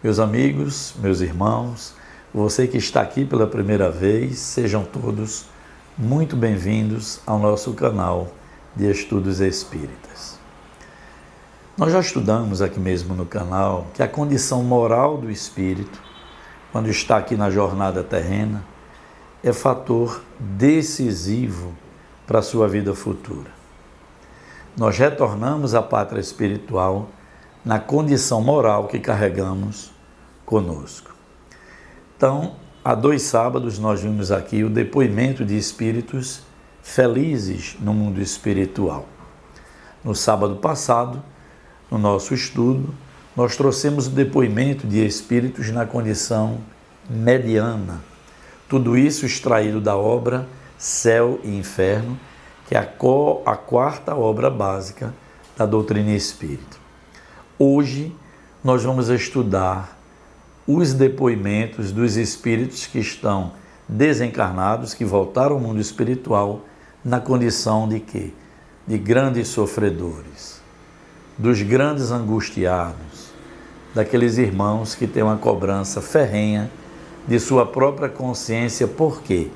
Meus amigos, meus irmãos, você que está aqui pela primeira vez, sejam todos muito bem-vindos ao nosso canal de Estudos Espíritas. Nós já estudamos aqui mesmo no canal que a condição moral do espírito, quando está aqui na jornada terrena, é fator decisivo para a sua vida futura. Nós retornamos à pátria espiritual na condição moral que carregamos conosco. Então, há 2 sábados nós vimos aqui o depoimento de espíritos felizes no mundo espiritual. No sábado passado, no nosso estudo, nós trouxemos o depoimento de espíritos na condição mediana. Tudo isso extraído da obra Céu e Inferno, que é a 4ª obra básica da doutrina espírita. Hoje, nós vamos estudar os depoimentos dos espíritos que estão desencarnados, que voltaram ao mundo espiritual, na condição de quê? De grandes sofredores, dos grandes angustiados, daqueles irmãos que têm uma cobrança ferrenha de sua própria consciência. Por quê?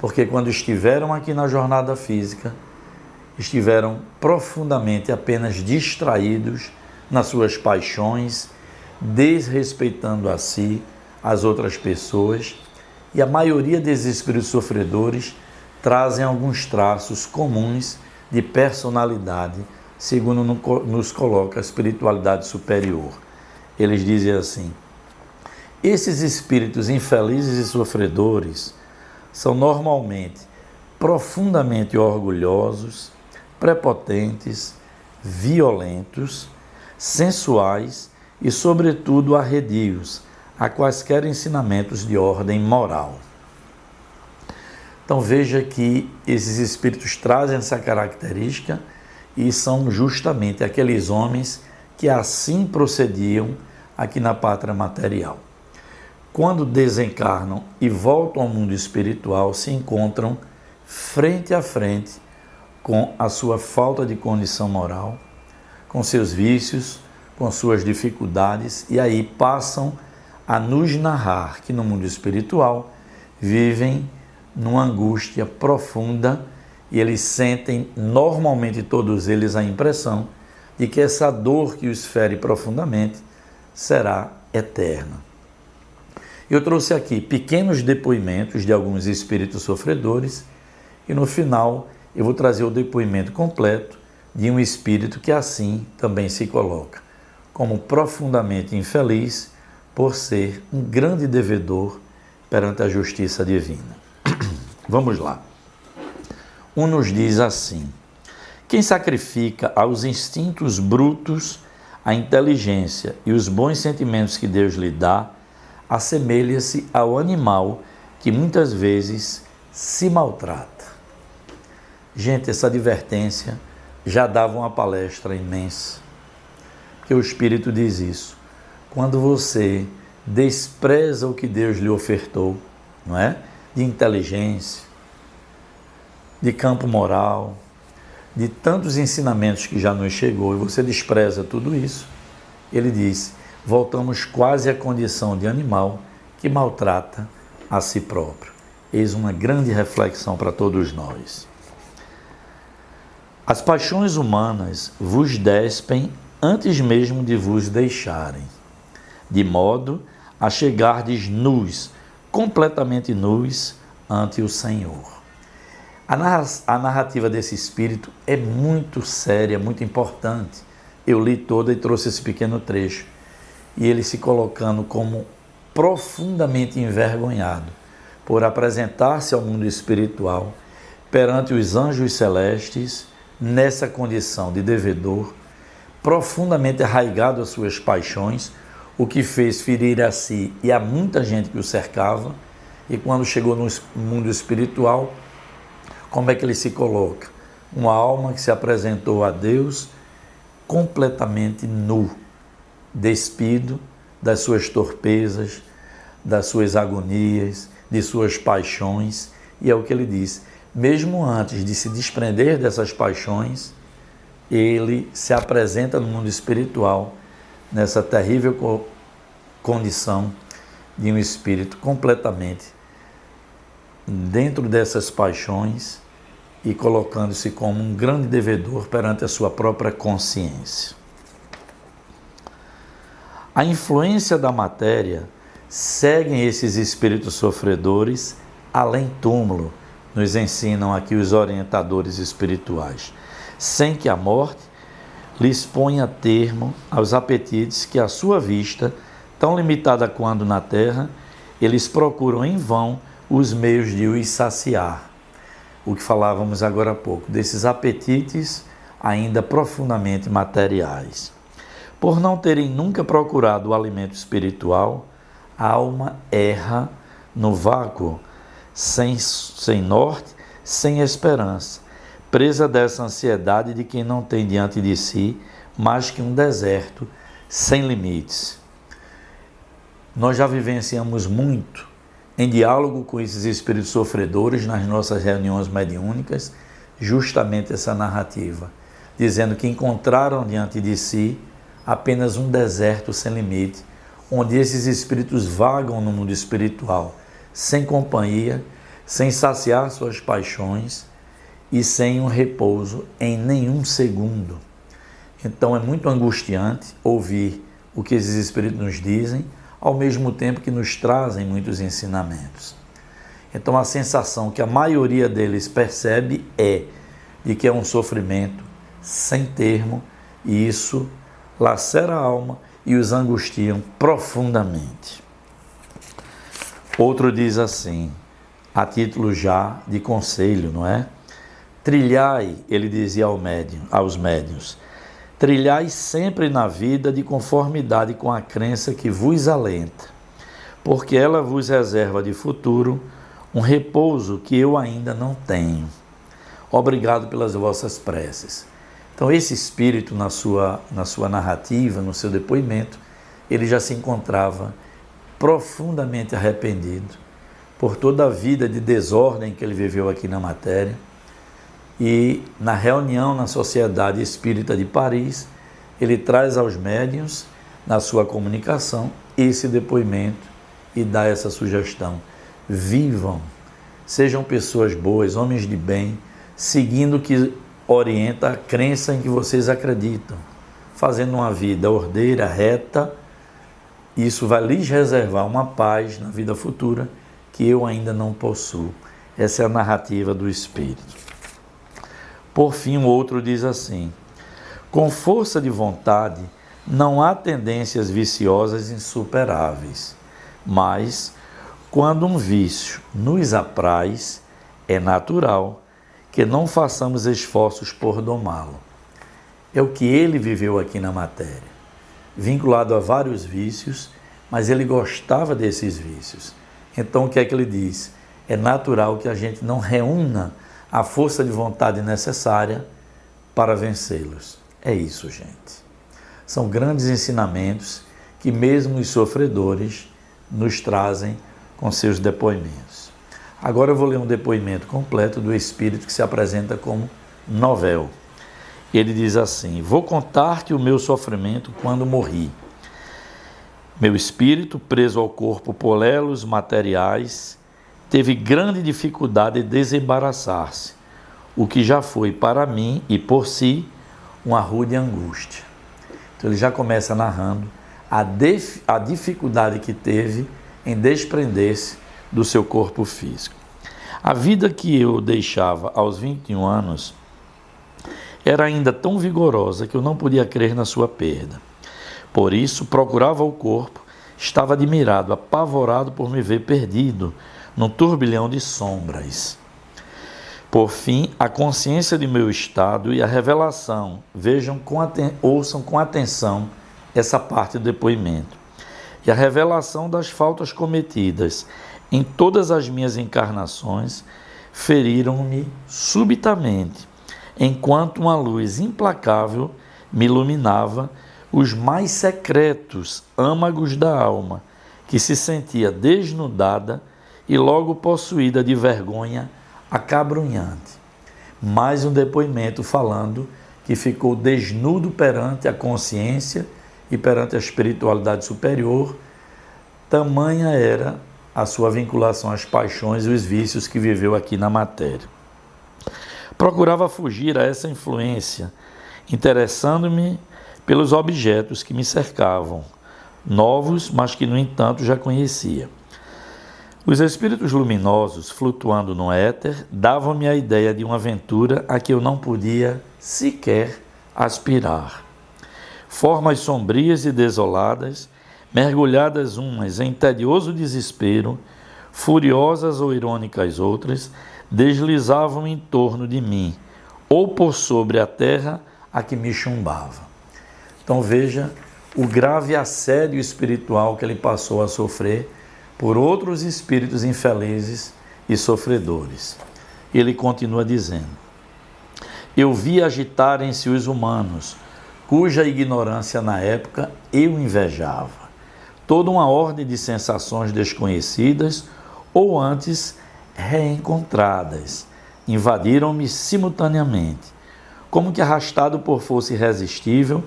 Porque quando estiveram aqui na jornada física, estiveram profundamente apenas distraídos nas suas paixões, desrespeitando a si, as outras pessoas, e a maioria desses espíritos sofredores trazem alguns traços comuns de personalidade, segundo nos coloca a espiritualidade superior. Eles dizem assim: esses espíritos infelizes e sofredores são normalmente profundamente orgulhosos, prepotentes, violentos, sensuais e, sobretudo, arredios a quaisquer ensinamentos de ordem moral. Então veja que esses espíritos trazem essa característica e são justamente aqueles homens que assim procediam aqui na pátria material. Quando desencarnam e voltam ao mundo espiritual, se encontram frente a frente com a sua falta de condição moral, com seus vícios, com suas dificuldades, e aí passam a nos narrar que no mundo espiritual vivem numa angústia profunda e eles sentem, normalmente todos eles, a impressão de que essa dor que os fere profundamente será eterna. Eu trouxe aqui pequenos depoimentos de alguns espíritos sofredores e no final eu vou trazer o depoimento completo de um espírito que assim também se coloca como profundamente infeliz por ser um grande devedor perante a justiça divina. Vamos lá. Um nos diz assim: quem sacrifica aos instintos brutos a inteligência e os bons sentimentos que Deus lhe dá, assemelha-se ao animal que muitas vezes se maltrata. Gente, essa advertência já dava uma palestra imensa, que o Espírito diz isso. Quando você despreza o que Deus lhe ofertou, não é? De inteligência, de campo moral, de tantos ensinamentos que já nos chegou, e você despreza tudo isso, ele diz: voltamos quase à condição de animal que maltrata a si próprio. Eis uma grande reflexão para todos nós. As paixões humanas vos despem antes mesmo de vos deixarem, de modo a chegardes nus, completamente nus, ante o Senhor. A narrativa desse espírito é muito séria, muito importante. Eu li toda e trouxe esse pequeno trecho. E ele se colocando como profundamente envergonhado por apresentar-se ao mundo espiritual perante os anjos celestes nessa condição de devedor, profundamente arraigado às suas paixões, o que fez ferir a si e a muita gente que o cercava. E quando chegou no mundo espiritual, como é que ele se coloca? Uma alma que se apresentou a Deus completamente nu, despido das suas torpezas, das suas agonias, de suas paixões. E é o que ele diz: mesmo antes de se desprender dessas paixões, ele se apresenta no mundo espiritual nessa terrível condição de um espírito completamente dentro dessas paixões e colocando-se como um grande devedor perante a sua própria consciência. A influência da matéria segue esses espíritos sofredores além túmulo, nos ensinam aqui os orientadores espirituais, sem que a morte lhes ponha termo aos apetites que, à sua vista, tão limitada quanto na terra, eles procuram em vão os meios de os saciar. O que falávamos agora há pouco, desses apetites ainda profundamente materiais. Por não terem nunca procurado o alimento espiritual, a alma erra no vácuo, sem norte, sem esperança, presa dessa ansiedade de quem não tem diante de si mais que um deserto sem limites. Nós já vivenciamos muito em diálogo com esses espíritos sofredores nas nossas reuniões mediúnicas, justamente essa narrativa, dizendo que encontraram diante de si apenas um deserto sem limite, onde esses espíritos vagam no mundo espiritual, sem companhia, sem saciar suas paixões e sem um repouso em nenhum segundo. Então é muito angustiante ouvir o que esses espíritos nos dizem, ao mesmo tempo que nos trazem muitos ensinamentos. Então a sensação que a maioria deles percebe é de que é um sofrimento sem termo, e isso lacera a alma e os angustiam profundamente. Outro diz assim, a título já de conselho, não é? Trilhai, ele dizia aos médiuns, trilhai sempre na vida de conformidade com a crença que vos alenta, porque ela vos reserva de futuro um repouso que eu ainda não tenho. Obrigado pelas vossas preces. Então esse espírito na sua narrativa, no seu depoimento, ele já se encontrava profundamente arrependido por toda a vida de desordem que ele viveu aqui na matéria. E na reunião na Sociedade Espírita de Paris, ele traz aos médiuns, na sua comunicação, esse depoimento e dá essa sugestão. Vivam, sejam pessoas boas, homens de bem, seguindo o que orienta a crença em que vocês acreditam, fazendo uma vida ordeira, reta. Isso vai lhes reservar uma paz na vida futura que eu ainda não possuo. Essa é a narrativa do Espírito. Por fim, o outro diz assim, com força de vontade não há tendências viciosas insuperáveis, mas quando um vício nos apraz, é natural que não façamos esforços por domá-lo. É o que ele viveu aqui na matéria, vinculado a vários vícios, mas ele gostava desses vícios. Então o que é que ele diz? É natural que a gente não reúna a força de vontade necessária para vencê-los. É isso, gente. São grandes ensinamentos que mesmo os sofredores nos trazem com seus depoimentos. Agora eu vou ler um depoimento completo do espírito que se apresenta como Novel. Ele diz assim, vou contar-te o meu sofrimento quando morri. Meu espírito, preso ao corpo por elos materiais, teve grande dificuldade de desembaraçar-se, o que já foi para mim e por si uma rude angústia. Então ele já começa narrando a dificuldade que teve em desprender-se do seu corpo físico. A vida que eu deixava aos 21 anos era ainda tão vigorosa que eu não podia crer na sua perda. Por isso procurava o corpo, estava admirado, apavorado por me ver perdido, num turbilhão de sombras. Por fim, a consciência de meu estado e a revelação, ouçam com atenção essa parte do depoimento, e a revelação das faltas cometidas em todas as minhas encarnações feriram-me subitamente, enquanto uma luz implacável me iluminava os mais secretos âmagos da alma, que se sentia desnudada e logo possuída de vergonha acabrunhante. Mais um depoimento falando que ficou desnudo perante a consciência e perante a espiritualidade superior, Tamanha era a sua vinculação às paixões e os vícios que viveu aqui na matéria. Procurava fugir a essa influência, interessando-me pelos objetos que me cercavam, novos, mas que, no entanto, já conhecia. Os espíritos luminosos, flutuando no éter, davam-me a ideia de uma aventura a que eu não podia sequer aspirar. Formas sombrias e desoladas, mergulhadas umas em tedioso desespero, furiosas ou irônicas outras, deslizavam em torno de mim, ou por sobre a terra a que me chumbava. Então veja o grave assédio espiritual que ele passou a sofrer por outros espíritos infelizes e sofredores. Ele continua dizendo: eu vi agitarem-se os humanos, cuja ignorância na época eu invejava. Toda uma ordem de sensações desconhecidas ou antes reencontradas invadiram-me simultaneamente, como que arrastado por força irresistível,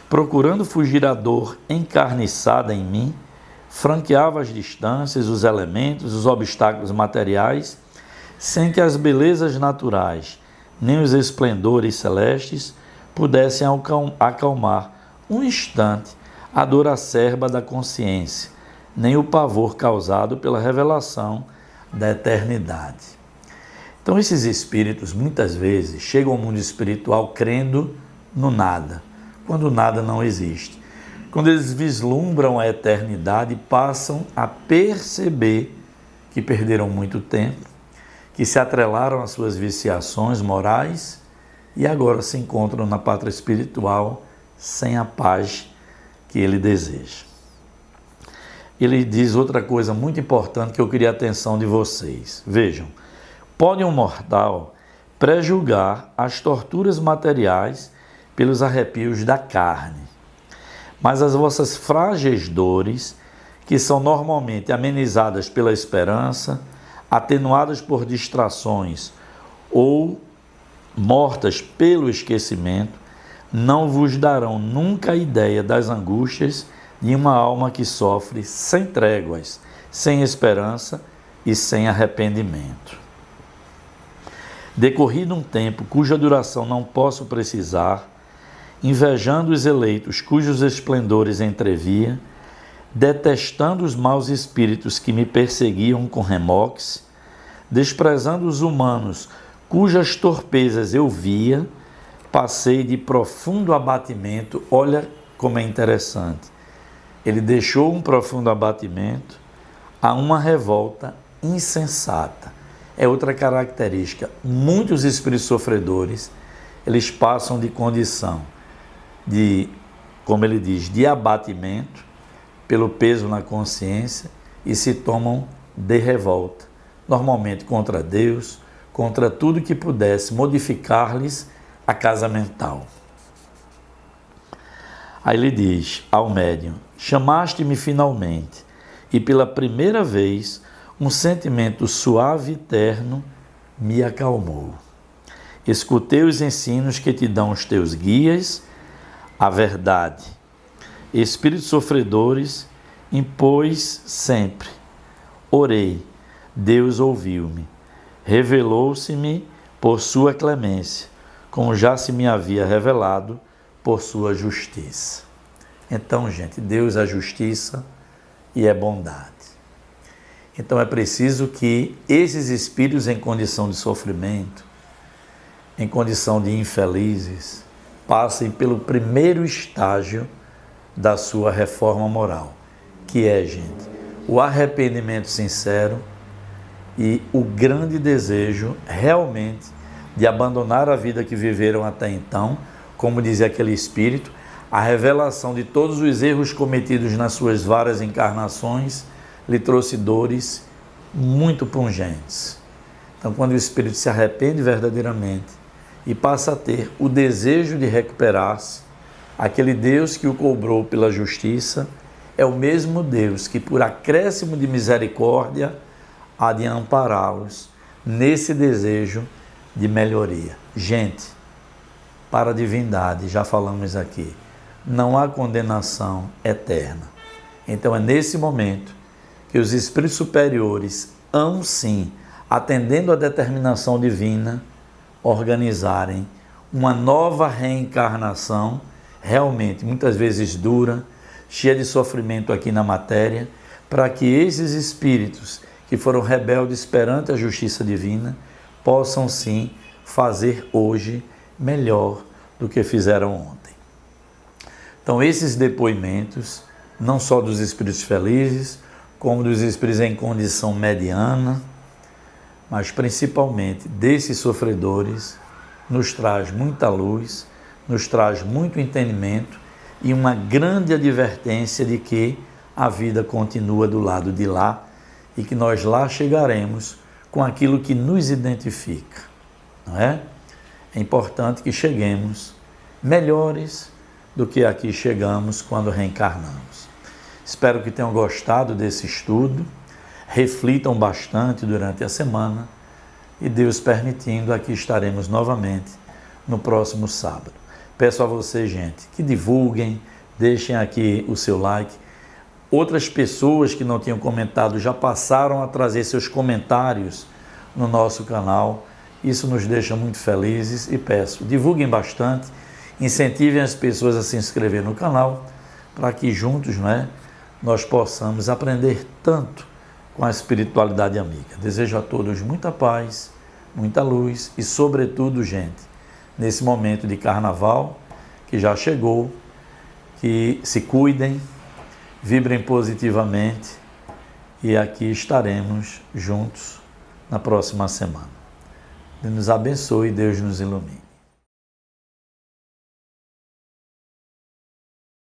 procurando fugir à dor encarniçada em mim, franqueava as distâncias, os elementos, os obstáculos materiais, sem que as belezas naturais, nem os esplendores celestes pudessem acalmar um instante a dor acerba da consciência, nem o pavor causado pela revelação da eternidade. Então esses espíritos muitas vezes chegam ao mundo espiritual crendo no nada, quando o nada não existe. Quando eles vislumbram a eternidade, passam a perceber que perderam muito tempo, que se atrelaram às suas viciações morais e agora se encontram na pátria espiritual sem a paz que ele deseja. Ele diz outra coisa muito importante que eu queria a atenção de vocês. Vejam, pode um mortal prejulgar as torturas materiais pelos arrepios da carne, mas as vossas frágeis dores, que são normalmente amenizadas pela esperança, atenuadas por distrações ou mortas pelo esquecimento, não vos darão nunca a ideia das angústias de uma alma que sofre sem tréguas, sem esperança e sem arrependimento. Decorrido um tempo cuja duração não posso precisar, invejando os eleitos cujos esplendores entrevia, detestando os maus espíritos que me perseguiam com remoques, desprezando os humanos cujas torpezas eu via, passei de profundo abatimento. Olha como é interessante. Ele deixou um profundo abatimento a uma revolta insensata. É outra característica. Muitos espíritos sofredores, eles passam de condição de, como ele diz, de abatimento pelo peso na consciência e se tomam de revolta, normalmente contra Deus, contra tudo que pudesse modificar-lhes a casa mental. Aí ele diz ao médium: chamaste-me finalmente, e pela primeira vez um sentimento suave e terno me acalmou. Escutei os ensinos que te dão os teus guias, a verdade. Espíritos sofredores, impôs sempre. Orei, Deus ouviu-me, revelou-se-me por sua clemência, como já se me havia revelado por sua justiça. Então, gente, Deus é justiça e é bondade. Então é preciso que esses espíritos em condição de sofrimento, em condição de infelizes, passem pelo primeiro estágio da sua reforma moral, que é, gente, o arrependimento sincero e o grande desejo realmente de abandonar a vida que viveram até então, como dizia aquele espírito, a revelação de todos os erros cometidos nas suas várias encarnações lhe trouxe dores muito pungentes. Então, quando o espírito se arrepende verdadeiramente e passa a ter o desejo de recuperar-se, aquele Deus que o cobrou pela justiça é o mesmo Deus que, por acréscimo de misericórdia, há de ampará-los nesse desejo de melhoria. Gente, para a divindade, já falamos aqui, não há condenação eterna. Então é nesse momento que os espíritos superiores hão sim, atendendo à determinação divina, organizarem uma nova reencarnação, realmente muitas vezes dura, cheia de sofrimento aqui na matéria, para que esses espíritos que foram rebeldes perante a justiça divina possam sim fazer hoje melhor do que fizeram ontem. Então esses depoimentos, não só dos espíritos felizes, como dos espíritos em condição mediana, mas principalmente desses sofredores, nos traz muita luz, nos traz muito entendimento e uma grande advertência de que a vida continua do lado de lá e que nós lá chegaremos com aquilo que nos identifica, não é? É importante que cheguemos melhores do que aqui chegamos quando reencarnamos. Espero que tenham gostado desse estudo, reflitam bastante durante a semana e, Deus permitindo, aqui estaremos novamente no próximo sábado. Peço a vocês, gente, que divulguem, deixem aqui o seu like. Outras pessoas que não tinham comentado já passaram a trazer seus comentários no nosso canal. Isso nos deixa muito felizes e peço, divulguem bastante, incentivem as pessoas a se inscrever no canal para que juntos, nós possamos aprender tanto com a espiritualidade amiga. Desejo a todos muita paz, muita luz e, sobretudo, gente, nesse momento de carnaval que já chegou, que se cuidem, vibrem positivamente e aqui estaremos juntos na próxima semana. Deus nos abençoe e Deus nos ilumine.